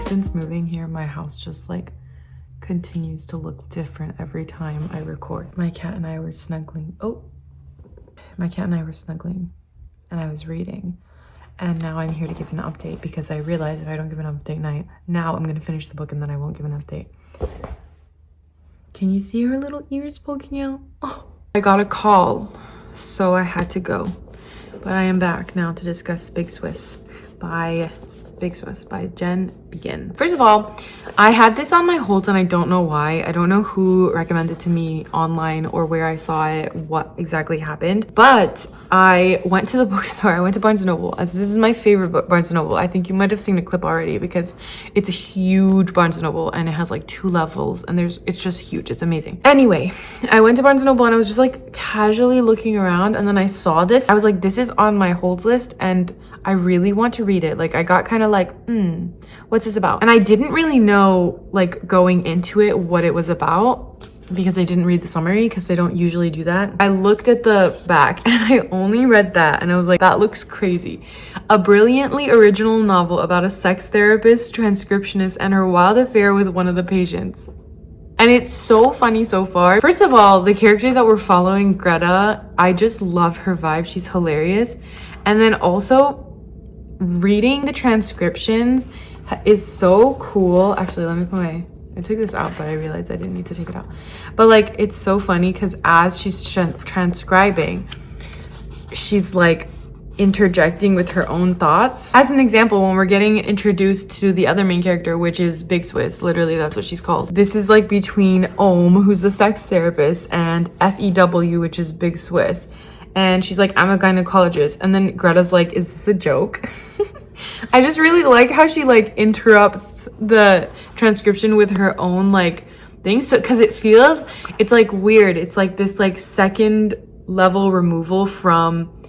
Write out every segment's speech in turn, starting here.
since moving here, my house just like continues to look different every time I record. My cat and I were snuggling. My cat and I were snuggling and I was reading. And now I'm here to give an update because I realized if I don't give an update now I'm gonna finish the book and then I won't give an update. Can you see her little ears poking out? Oh, I got a call, so I had to go. But I am back now to discuss Big Swiss by Jen Beagin. First of all, I had this on my holds and I don't know why. I don't know who recommended to me online or where I saw it, what exactly happened. But I went to the bookstore. I went to Barnes & Noble. As this is my favorite book, Barnes & Noble. I think you might have seen a clip already because it's a huge Barnes & Noble and it has like 2 levels and it's just huge. It's amazing. Anyway, I went to Barnes & Noble and I was just like casually looking around and then I saw this. I was like, this is on my holds list and I really want to read it. Like I got kind of like, what's this about? And I didn't really know like going into it what it was about because I didn't read the summary because I don't usually do that. I looked at the back and I only read that and I was like, that looks crazy. A brilliantly original novel about a sex therapist, transcriptionist, and her wild affair with one of the patients. And it's so funny so far. First of all, the character that we're following, Greta, I just love her vibe. She's hilarious. And then also reading the transcriptions is so cool. Actually, let me I took this out, but I realized I didn't need to take it out. But like, it's so funny because as she's transcribing, she's like interjecting with her own thoughts. As an example, when we're getting introduced to the other main character, which is Big Swiss, literally that's what she's called. This is like between Ohm, who's the sex therapist, and FEW, which is Big Swiss. And she's like, I'm a gynecologist. And then Greta's like, is this a joke? I just really like how she like interrupts the transcription with her own like things. So, cause it's like weird. It's like this like second level removal from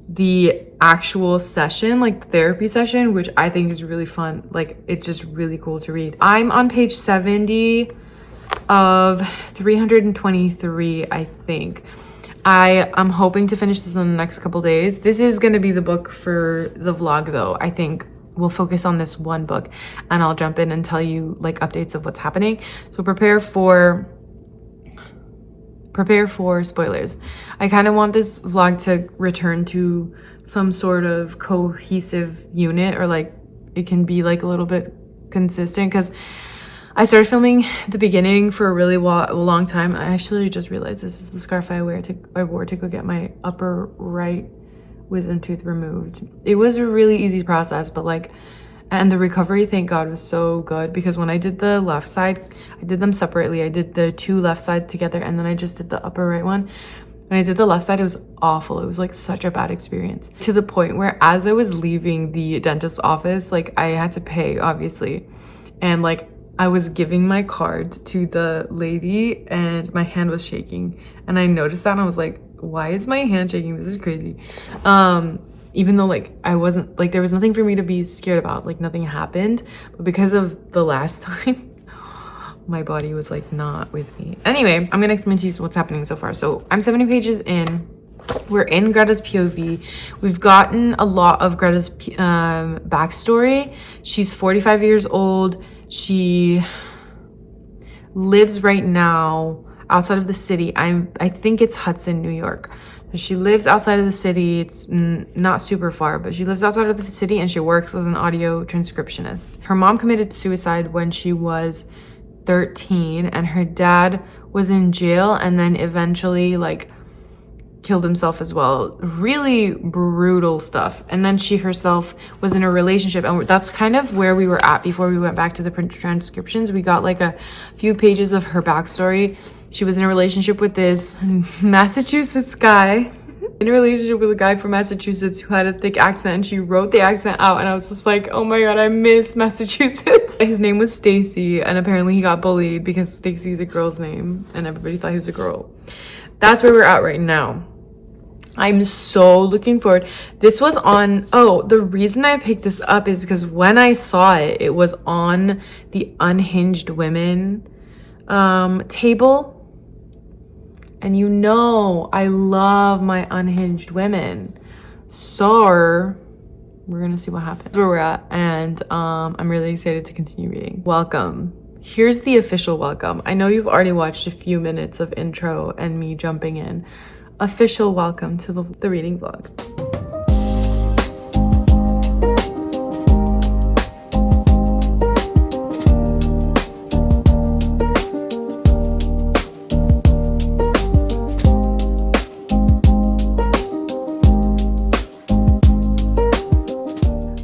the actual session, like therapy session, which I think is really fun. Like it's just really cool to read. I'm on page 70 of 323, I think. I'm hoping to finish this in the next couple days. This is going to be the book for the vlog though. I think we'll focus on this one book and I'll jump in and tell you like updates of what's happening. So prepare for spoilers. I kind of want this vlog to return to some sort of cohesive unit, or like it can be like a little bit consistent because I started filming the beginning for a really long time. I actually just realized this is the scarf I wore to go get my upper right wisdom tooth removed. It was a really easy process, but like, and the recovery, thank God, was so good because when I did the left side, I did them separately. I did the 2 left sides together and then I just did the upper right one. When I did the left side, it was awful. It was like such a bad experience to the point where as I was leaving the dentist's office, like I had to pay obviously. And like, I was giving my card to the lady and my hand was shaking. And I noticed that and I was like, why is my hand shaking? This is crazy. Even though like I wasn't, like there was nothing for me to be scared about. Like nothing happened. But because of the last time, my body was like not with me. Anyway, I'm going to explain to you what's happening so far. So I'm 70 pages in. We're in Greta's POV. We've gotten a lot of Greta's backstory. She's 45 years old. She lives right now outside of the city. I think it's Hudson, New York. She lives outside of the city. It's not super far, but she lives outside of the city and she works as an audio transcriptionist. Her mom committed suicide when she was 13 and her dad was in jail and then eventually like killed himself as well. Really brutal stuff. And then she herself was in a relationship, and that's kind of where we were at before we went back to the transcriptions. We got like a few pages of her backstory. She was in a relationship with this Massachusetts guy, in a relationship with a guy from Massachusetts who had a thick accent, and she wrote the accent out and I was just like, oh my god, I miss Massachusetts. His name was Stacy and apparently he got bullied because Stacy is a girl's name and everybody thought he was a girl. That's where we're at right now. I'm so looking forward. This was on, the reason I picked this up is because when I saw it, it was on the Unhinged Women table. And you know, I love my Unhinged Women. So we're gonna see what happens. Where we're at, and I'm really excited to continue reading. Welcome. Here's the official welcome. I know you've already watched a few minutes of intro and me jumping in. Official welcome to the reading vlog.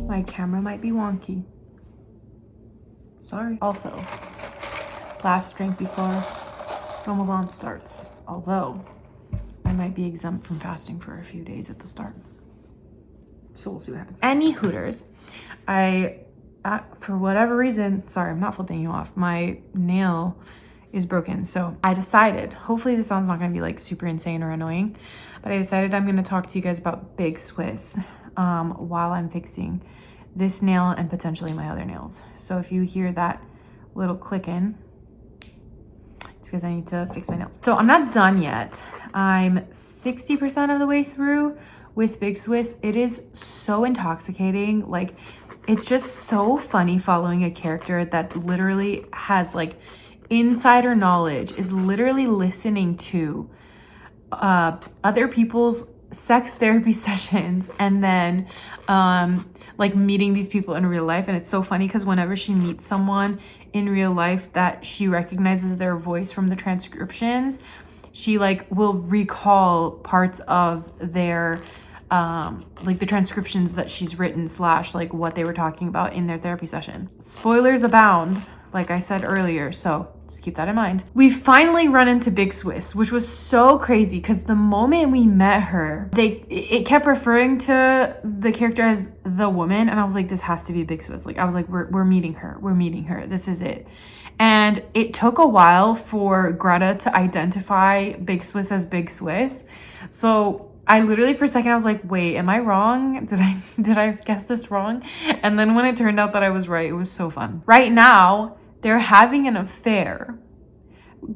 My camera might be wonky. Sorry. Also, last drink before Ramadan starts. Although, I might be exempt from fasting for a few days at the start. So we'll see what happens. Any Hooters, for whatever reason, sorry, I'm not flipping you off. My nail is broken. So I decided, hopefully this sounds not gonna be like super insane or annoying, but I decided I'm gonna talk to you guys about Big Swiss while I'm fixing this nail and potentially my other nails. So if you hear that little clicking, it's because I need to fix my nails. So I'm not done yet. I'm 60% of the way through with Big Swiss. It is so intoxicating. Like, it's just so funny following a character that literally has like insider knowledge, is literally listening to other people's sex therapy sessions and then like meeting these people in real life. And it's so funny because whenever she meets someone in real life that she recognizes their voice from the transcriptions, she like will recall parts of their like the transcriptions that she's written / like what they were talking about in their therapy session. Spoilers abound, like I said earlier, so just keep that in mind. We finally run into Big Swiss, which was so crazy because the moment we met her, it kept referring to the character as the woman, and I was like, this has to be Big Swiss. Like, I was like, we're meeting her. We're meeting her. This is it. And it took a while for Greta to identify Big Swiss as Big Swiss. So I literally, for a second, I was like, wait, am I wrong? Did I guess this wrong? And then when it turned out that I was right, it was so fun. Right now, they're having an affair.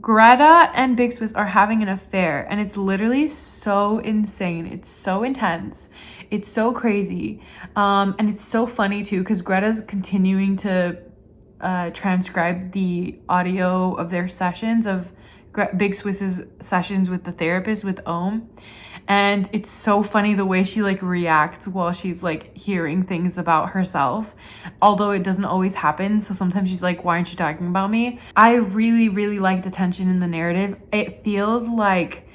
Greta and Big Swiss are having an affair, and it's literally so insane. It's so intense. It's so crazy. And it's so funny too, because Greta's continuing to transcribe the audio of their sessions, of Big Swiss's sessions with the therapist, with Ohm. And it's so funny the way she like reacts while she's like hearing things about herself, although it doesn't always happen. So sometimes she's like, why aren't you talking about me? I really, really like the tension in the narrative. It feels like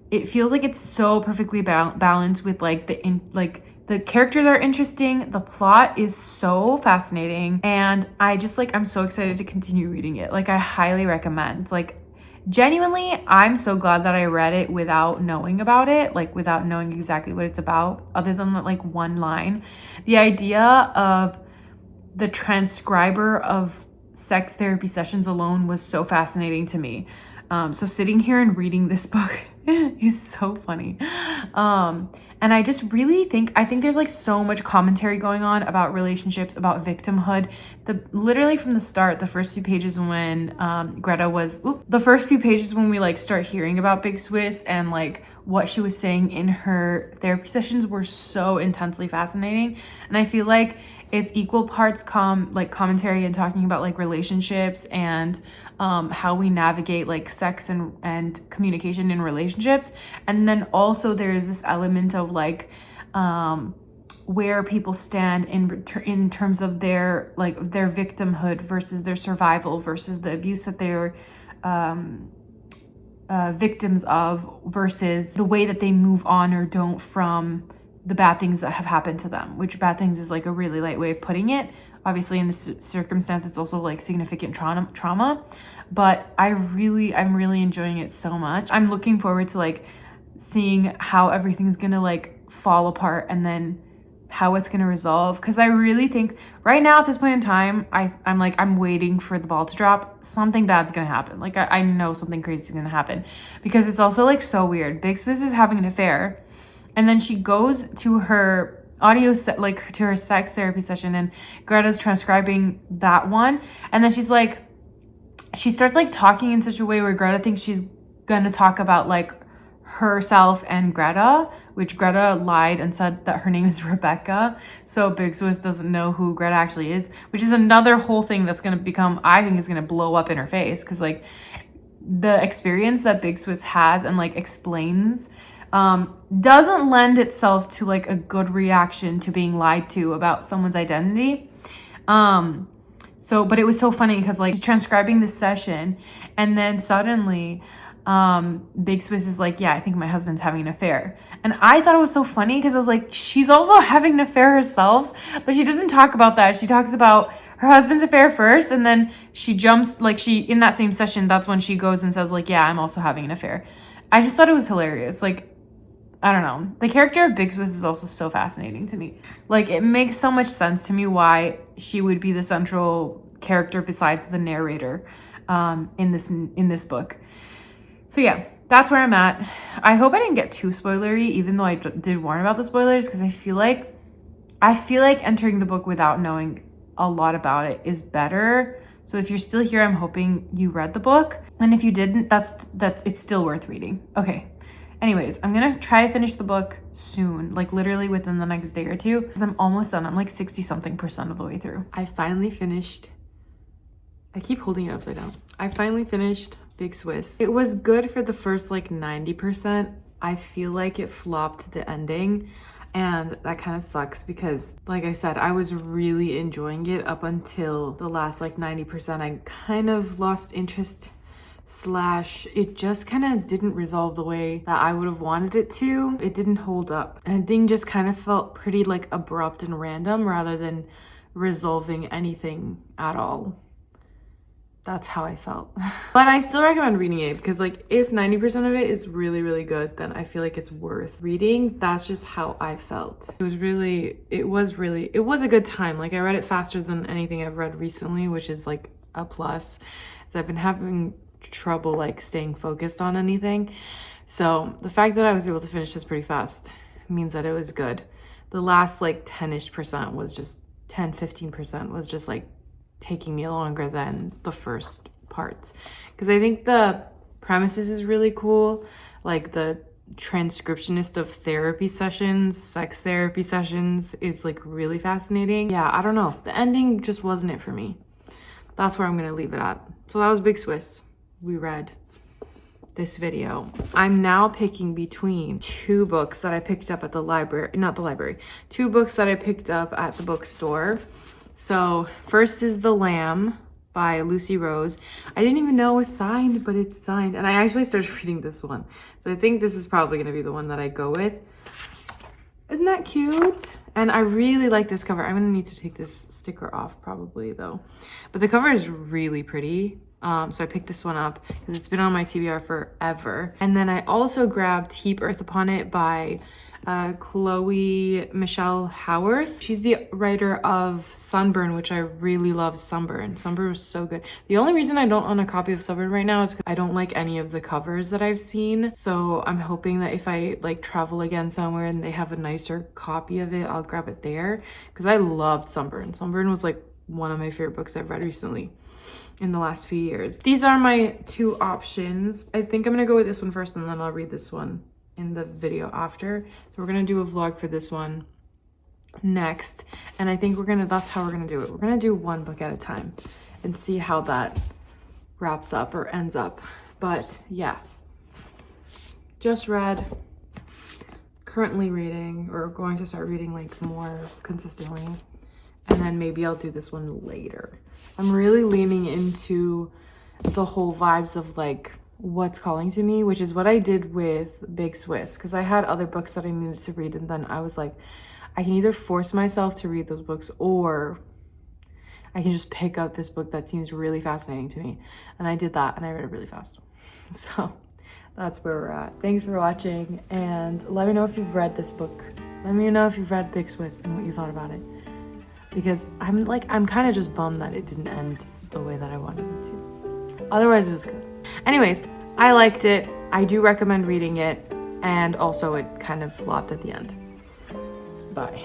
it's so perfectly balanced with like the characters are interesting. The plot is so fascinating. And I'm so excited to continue reading it. Like, I highly recommend. Like, genuinely, I'm so glad that I read it without knowing about it, like without knowing exactly what it's about, other than like one line. The idea of the transcriber of sex therapy sessions alone was so fascinating to me. So sitting here and reading this book is so funny. And I just really think there's like so much commentary going on about relationships, about victimhood. Literally from the start, the first few pages when when we like start hearing about Big Swiss and like what she was saying in her therapy sessions were so intensely fascinating. And I feel like it's equal parts commentary and talking about like relationships and how we navigate like sex and communication in relationships. And then also there's this element of like where people stand in terms of their victimhood versus their survival versus the abuse that they're victims of versus the way that they move on or don't from the bad things that have happened to them, which bad things is like a really light way of putting it. Obviously in this circumstance, it's also like significant trauma, but I'm really enjoying it so much. I'm looking forward to like seeing how everything's gonna like fall apart and then how it's gonna resolve. Cause I really think right now at this point in time, I'm waiting for the ball to drop. Something bad's gonna happen. Like I know something crazy is gonna happen because it's also like so weird. Big Swiss is having an affair and then she goes to her audio set, like to her sex therapy session, and Greta's transcribing that one. And then she starts like talking in such a way where Greta thinks she's gonna talk about like herself and Greta, which Greta lied and said that her name is Rebecca. So Big Swiss doesn't know who Greta actually is, which is another whole thing that's going to become, I think is going to blow up in her face. Cause like the experience that Big Swiss has and like explains doesn't lend itself to like a good reaction to being lied to about someone's identity. But it was so funny because like she's transcribing this session and then suddenly Big Swiss is like, yeah, I think my husband's having an affair. And I thought it was so funny because I was like, she's also having an affair herself, but she doesn't talk about that. She talks about her husband's affair first, and then she jumps, like in that same session, that's when she goes and says like, yeah, I'm also having an affair. I just thought it was hilarious. Like, I don't know. The character of Big Swiss is also so fascinating to me. Like, it makes so much sense to me why she would be the central character besides the narrator in this book. So yeah, that's where I'm at. I hope I didn't get too spoilery, even though I did warn about the spoilers, because I feel like entering the book without knowing a lot about it is better. So if you're still here, I'm hoping you read the book. And if you didn't, it's still worth reading. Okay. Anyways, I'm gonna try to finish the book soon, like literally within the next day or two, because I'm almost done. I'm like 60-something% of the way through. I finally finished. I keep holding it upside down. I finally finished Big Swiss. It was good for the first like 90%. I feel like it flopped the ending, and that kind of sucks because, like I said, I was really enjoying it up until the last like 90%. I kind of lost interest / it just kind of didn't resolve the way that I would have wanted it to. It didn't hold up. Ending just kind of felt pretty like abrupt and random rather than resolving anything at all. That's how I felt. But I still recommend reading it because like if 90% of it is really, really good, then I feel like it's worth reading. That's just how I felt. It was a good time. Like I read it faster than anything I've read recently, which is like a plus. So I've been having trouble like staying focused on anything. So the fact that I was able to finish this pretty fast means that it was good. The last like 10-ish% was just 10-15% was just like taking me longer than the first parts, because I think the premises is really cool, like the transcriptionist of therapy sessions, sex therapy sessions is like really fascinating. Yeah, I don't know, the ending just wasn't it for me. That's where I'm gonna leave it at. So that was Big Swiss. We read this video. I'm now picking between two books that I picked up at the library, two books that I picked up at the bookstore. So first is The Lamb by Lucy Rose. I didn't even know it was signed, but it's signed. And I actually started reading this one. So I think this is probably gonna be the one that I go with. Isn't that cute? And I really like this cover. I'm gonna need to take this sticker off probably though. But the cover is really pretty. So I picked this one up because it's been on my TBR forever. And then I also grabbed Heap Earth Upon It by Chloe Michelle Howarth. She's the writer of Sunburn, which I really love. Sunburn was so good. The only reason I don't own a copy of Sunburn right now is because I don't like any of the covers that I've seen. So I'm hoping that if I like travel again somewhere and they have a nicer copy of it, I'll grab it there, because I loved Sunburn. Sunburn was like one of my favorite books I've read recently in the last few years. These are my two options. I think I'm gonna go with this one first and then I'll read this one in the video after. So we're gonna do a vlog for this one next. And I think that's how we're gonna do it. We're gonna do one book at a time and see how that wraps up or ends up. But yeah, just read, currently reading, or going to start reading like more consistently. And then maybe I'll do this one later. I'm really leaning into the whole vibes of like what's calling to me, which is what I did with Big Swiss, because I had other books that I needed to read, and then I was like, I can either force myself to read those books or I can just pick up this book that seems really fascinating to me. And I did that and I read it really fast. So that's where we're at. Thanks for watching, and let me know if you've read this book. Let me know if you've read Big Swiss and what you thought about it, because I'm kind of just bummed that it didn't end the way that I wanted it to. Otherwise it was good. Anyways, I liked it. I do recommend reading it, and also it kind of flopped at the end. Bye.